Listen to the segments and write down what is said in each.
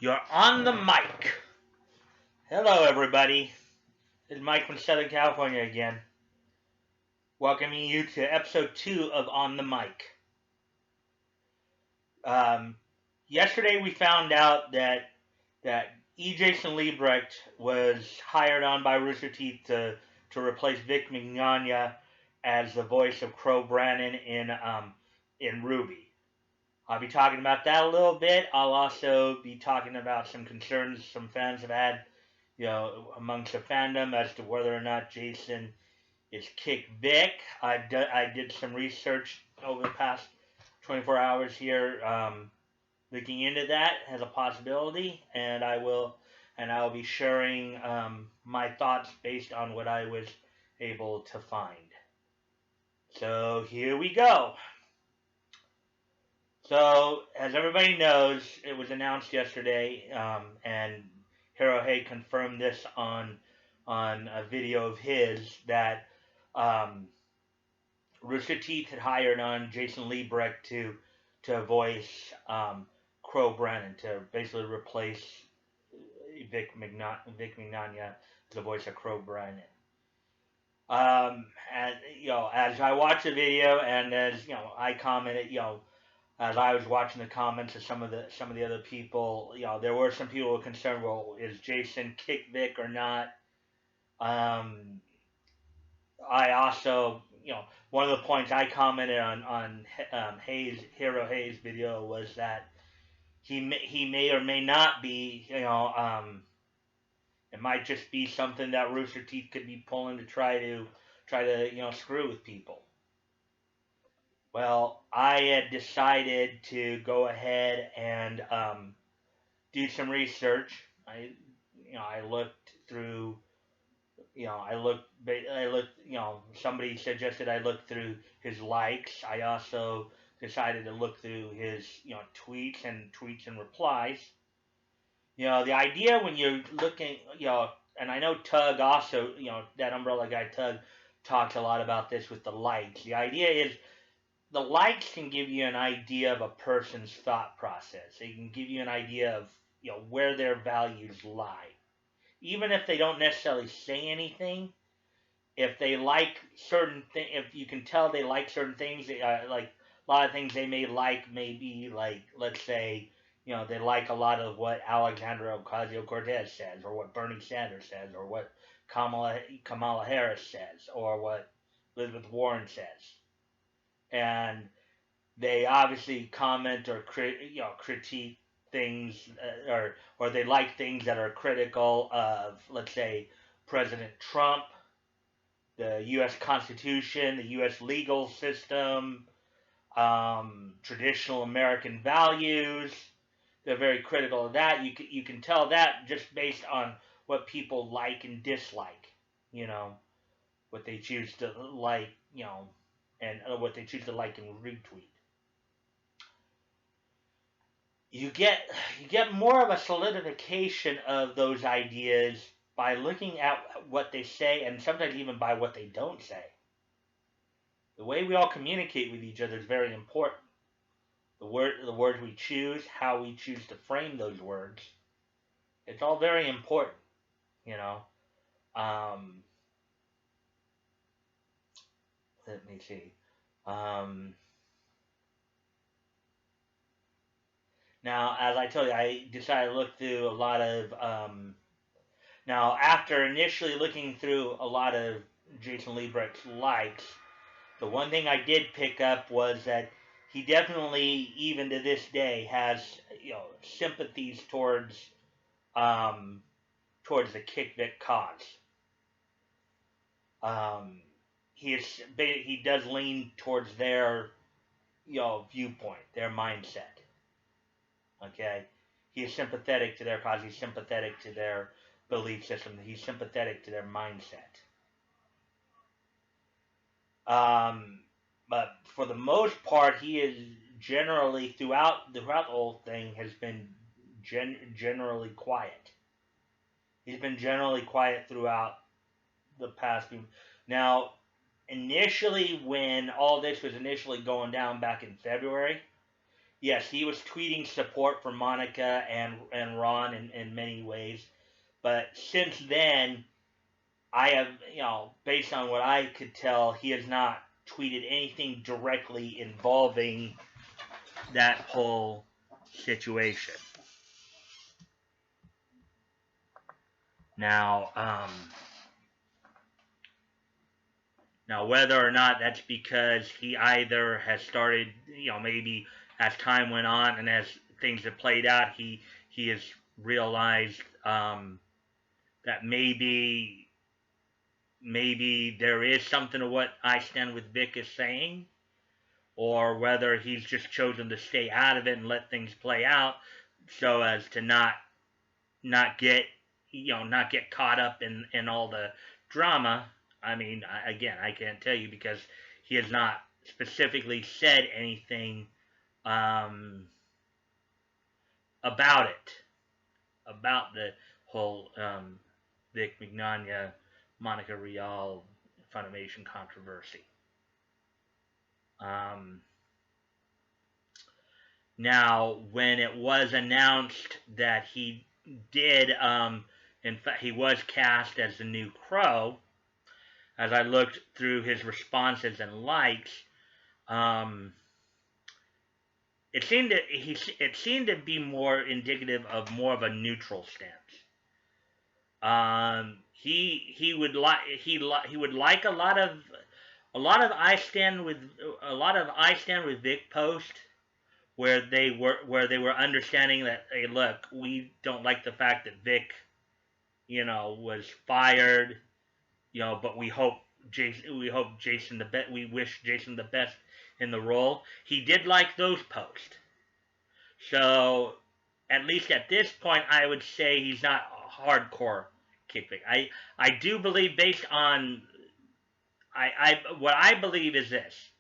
You're on the mic. Hello, everybody. It's Mike from Southern California again, welcoming you to episode 2 of On the Mic. Yesterday we found out that Jason Liebrecht was hired on by Rooster Teeth to replace Vic Mignogna as the voice of Qrow in RWBY. I'll be talking about that a little bit. I'll also be talking about some concerns some fans have had, amongst the fandom as to whether or not Jason is KickVic. I did some research over the past 24 hours here, looking into that as a possibility, and I will be sharing my thoughts based on what I was able to find. So here we go. So, as everybody knows, it was announced yesterday, and Qrow confirmed this on a video of his, that Rooster Teeth had hired on Jason Liebrecht to voice Qrow, to basically replace Vic Mignogna as the voice of Qrow. And as I watched the video, and as I commented, as I was watching the comments of some of the other people, there were some people who were concerned, well, is Jason KickVic or not? I also, one of the points I commented on Qrow Hayes' video was that he may or may not be, it might just be something that Rooster Teeth could be pulling to try to screw with people. Well, I had decided to go ahead and do some research. I looked through. Somebody suggested I look through his likes. I also decided to look through his, tweets and replies. The idea when you're looking, and I know Tug also, that umbrella guy Tug talks a lot about this with the likes. The idea is, the likes can give you an idea of a person's thought process. They can give you an idea of, where their values lie. Even if they don't necessarily say anything, if they like certain things, if you can tell they like certain things, like a lot of things they may like, maybe like, let's say, they like a lot of what Alexandria Ocasio-Cortez says, or what Bernie Sanders says, or what Kamala Harris says, or what Elizabeth Warren says. And they obviously comment or critique things, or they like things that are critical of, let's say, President Trump, the U.S. Constitution, the U.S. legal system, traditional American values. They're very critical of that. You can tell that just based on what people like and dislike, what they choose to like, and what they choose to like and retweet. You get more of a solidification of those ideas by looking at what they say, and sometimes even by what they don't say. The way we all communicate with each other is very important. The words we choose, how we choose to frame those words, it's all very important, Let me see. Now, as I told you, I decided to look through a lot of, now, after initially looking through a lot of Jason Liebrecht's likes, the one thing I did pick up was that he definitely, even to this day, has, sympathies towards the KickVic cause. He does lean towards their, viewpoint, their mindset. Okay, he is sympathetic to their cause. He's sympathetic to their belief system. He's sympathetic to their mindset. But for the most part, he is generally throughout the whole thing has been generally quiet. He's been generally quiet throughout the past few. Now, initially, when all this was initially going down back in February, yes, he was tweeting support for Monica and Ron in many ways. But since then, I have, based on what I could tell, he has not tweeted anything directly involving that whole situation. Now, now whether or not that's because he either has started, maybe as time went on and as things have played out, he has realized that maybe there is something to what I Stand With Vic is saying, or whether he's just chosen to stay out of it and let things play out so as to not get not get caught up in all the drama. I mean, again, I can't tell you because he has not specifically said anything um, about it, about the whole Vic Mignogna, Monica Rial Funimation controversy. Um, Now, when it was announced that he did, in fact, he was cast as the new Qrow, as I looked through his responses and likes, um, it seemed to be more indicative of more of a neutral stance. He would like a lot of I Stand With Vic post where they were understanding that, hey, look, we don't like the fact that Vic, was fired, but we wish Jason the best in the role. He did like those posts, so at least at this point, I would say he's not hardcore KickVic. I do believe, based on what I believe is this: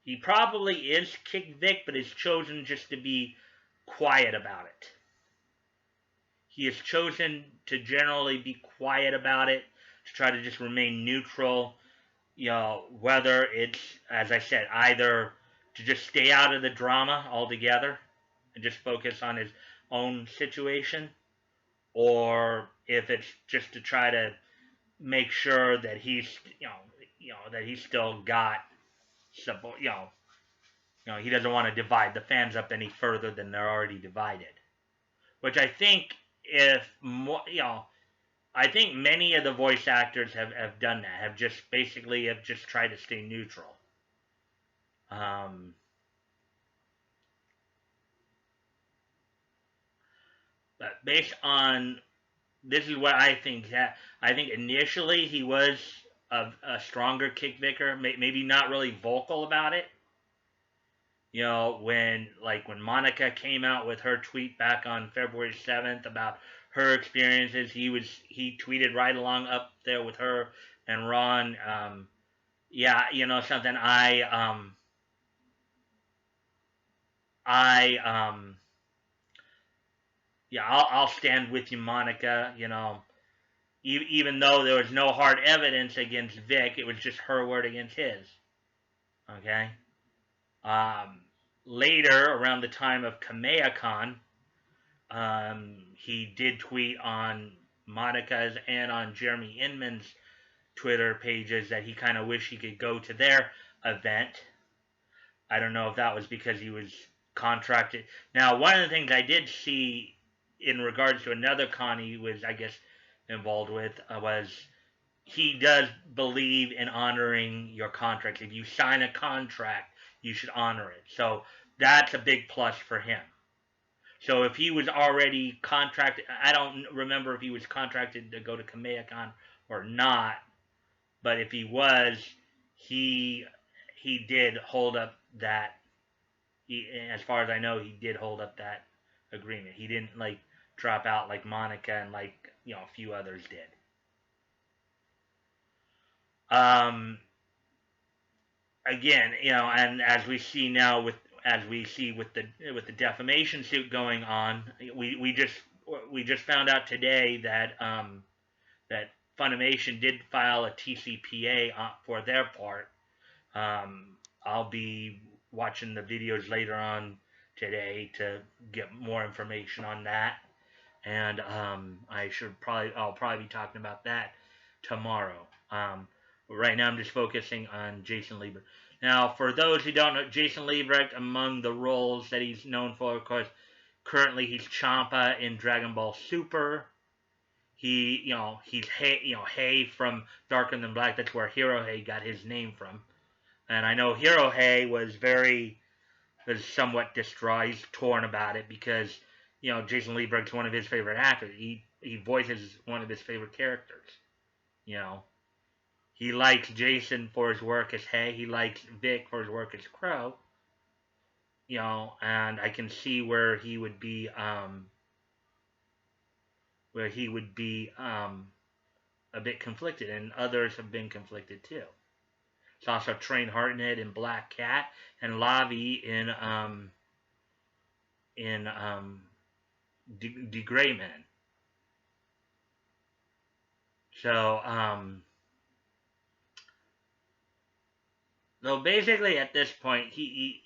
he probably is KickVic, but has chosen just to be quiet about it. He has chosen to generally be quiet about it, to try to just remain neutral. Whether it's, as I said, either to just stay out of the drama altogether and just focus on his own situation, or if it's just to try to make sure that that he's still got support. He doesn't want to divide the fans up any further than they're already divided. Which I think, if more, I think many of the voice actors have done that. Have just tried to stay neutral. But based on, this is what I think. I think initially he was a stronger KickVicker, maybe not really vocal about it. When Monica came out with her tweet back on February 7th about her experiences, he tweeted right along up there with her and Ron. Yeah, something. Yeah, I'll stand with you, Monica. Even though there was no hard evidence against Vic, it was just her word against his. Okay. Later, around the time of KamehaCon, he did tweet on Monica's and on Jeremy Inman's Twitter pages that he kind of wished he could go to their event. I don't know if that was because he was contracted. Now, one of the things I did see in regards to another con he was, I guess, involved with was he does believe in honoring your contracts. If you sign a contract, you should honor it. So that's a big plus for him. So if he was already contracted, I don't remember if he was contracted to go to KamehaCon or not, but if he was, he did hold up that. As far as I know, he did hold up that agreement. He didn't drop out like Monica and a few others did. Again, and as we see now with the defamation suit going on, we just found out today that that Funimation did file a TCPA for their part. I'll be watching the videos later on today to get more information on that, and I'll probably be talking about that tomorrow. But right now I'm just focusing on Jason Liebrecht. Now, for those who don't know, Jason Liebrecht, among the roles that he's known for, of course, currently he's Champa in Dragon Ball Super. He's Hei from Darker Than Black. That's where Hirohei got his name from. And I know Hirohei was somewhat distraught. He's torn about it because, Jason Liebrecht's one of his favorite actors. He voices one of his favorite characters. He likes Jason for his work as Hei. He likes Vic for his work as Qrow. And I can see where he would be a bit conflicted, and others have been conflicted too. It's also Train Hartnett in Black Cat and Lavi in The Gray Man. So so basically at this point he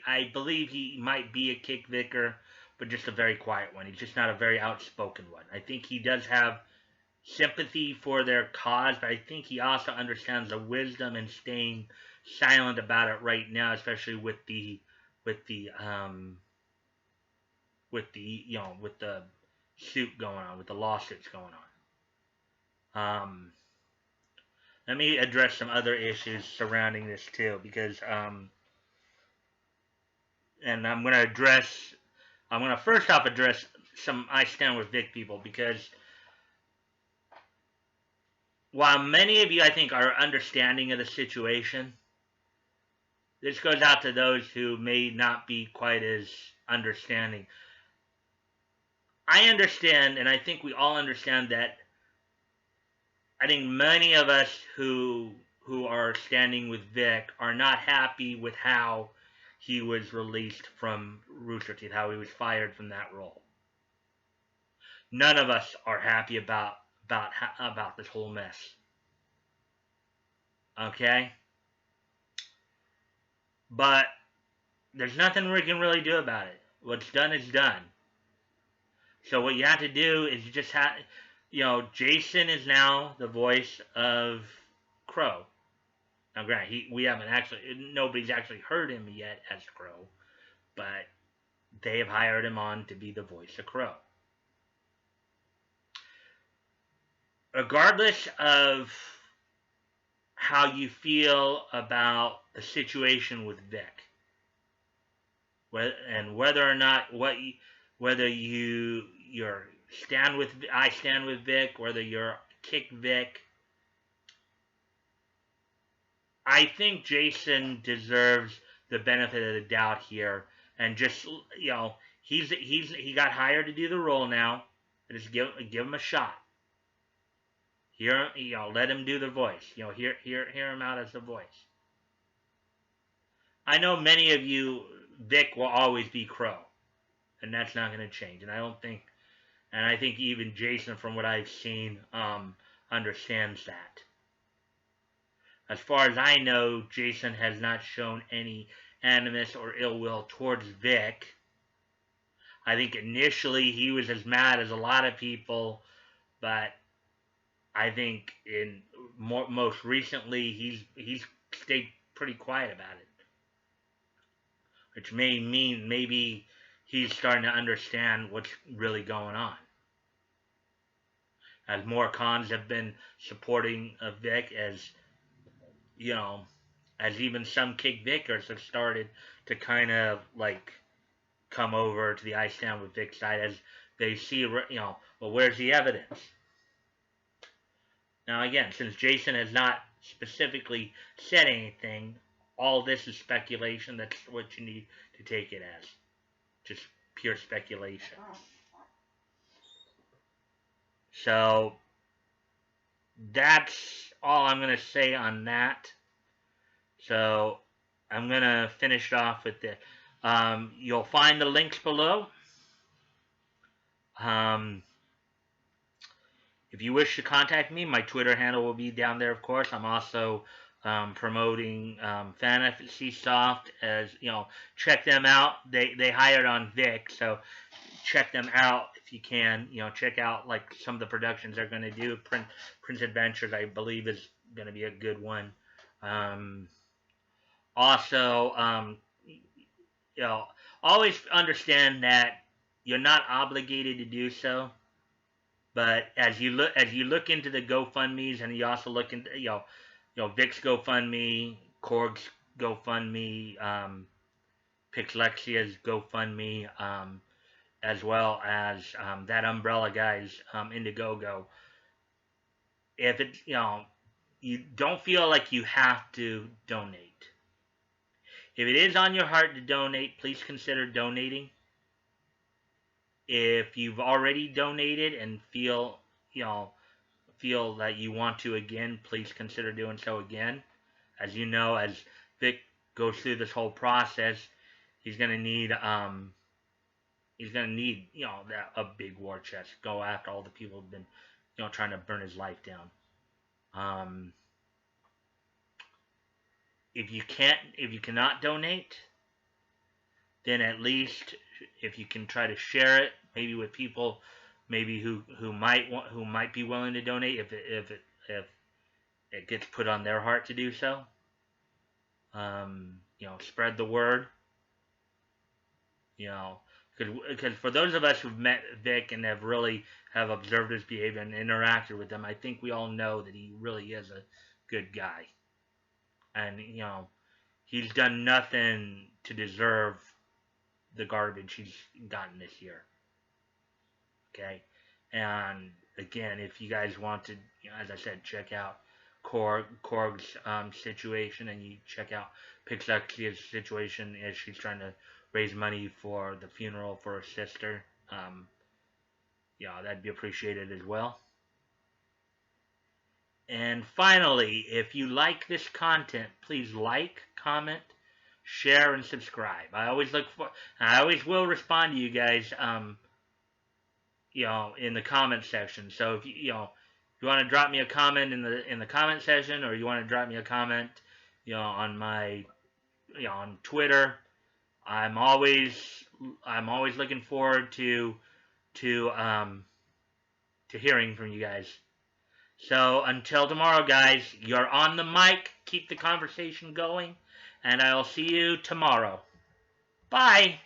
I believe he might be a KickVicer, but just a very quiet one. He's just not a very outspoken one. I think he does have sympathy for their cause, but I think he also understands the wisdom in staying silent about it right now, especially with the suit going on, with the lawsuits going on. Let me address some other issues surrounding this too, because and I'm gonna first off address some I Stand With Vic people, because while many of you, I think, are understanding of the situation, this goes out to those who may not be quite as understanding. I understand, and I think we all understand that. I think many of us who are standing with Vic are not happy with how he was released from Rooster Teeth, how he was fired from that role. None of us are happy about this whole mess. Okay? But there's nothing we can really do about it. What's done is done. So what you have to do is you just have, Jason is now the voice of Qrow. Now, granted, nobody's actually heard him yet as Qrow, but they have hired him on to be the voice of Qrow. Regardless of how you feel about the situation with Vic, and whether or not I stand with Vic, whether you're KickVic, I think Jason deserves the benefit of the doubt here, and just he got hired to do the role now. Just give him a shot. Let him do the voice. Hear him out as the voice. I know many of you, Vic will always be Qrow, and that's not going to change. And I think even Jason, from what I've seen, understands that. As far as I know, Jason has not shown any animus or ill will towards Vic. I think initially he was as mad as a lot of people, but I think most recently he's stayed pretty quiet about it, which may mean maybe he's starting to understand what's really going on. As more cons have been supporting Vic, as even some KickVicers have started to kind of come over to the I Stand With Vic side, as they see, well, where's the evidence? Now, again, since Jason has not specifically said anything, all this is speculation. That's what you need to take it as. Just pure speculation. So, that's all I'm going to say on that. So, I'm going to finish off with this. You'll find the links below. If you wish to contact me, my Twitter handle will be down there, of course. I'm also promoting Fantasy Soft. As you know, check them out. They hired on Vic, so check them out if you can. You know, check out like some of the productions they're going to do. Prince Adventures, I believe, is going to be a good one. Also, you know, always understand that you're not obligated to do so. But as you look into the GoFundmes, and you also look into Vic's GoFundMe, Korg's GoFundMe, Pixlexia's GoFundMe, as well as that Umbrella guy's Indiegogo. If it you don't feel like you have to donate. If it is on your heart to donate, please consider donating. If you've already donated and feel that you want to again, please consider doing so again. As you know, as Vic goes through this whole process, he's gonna need a big war chest. Go after all the people who've been trying to burn his life down. If you cannot donate, then at least if you can try to share it, maybe with people, maybe who might be willing to donate, if it gets put on their heart to do so. Spread the word. Because for those of us who've met Vic and have observed his behavior and interacted with him, I think we all know that he really is a good guy. And, he's done nothing to deserve the garbage he's gotten this year. Okay? And, again, if you guys want to, as I said, check out Korg's situation, and you check out Pixlexia's situation as she's trying to raise money for the funeral for her sister. That'd be appreciated as well. And finally, if you like this content, please like, comment, share, and subscribe. I always will respond to you guys, in the comment section. So if you want to drop me a comment in the comment section, or you want to drop me a comment, on my, on Twitter, I'm always looking forward to hearing from you guys. So until tomorrow, guys, you're on the mic. Keep the conversation going, and I'll see you tomorrow. Bye.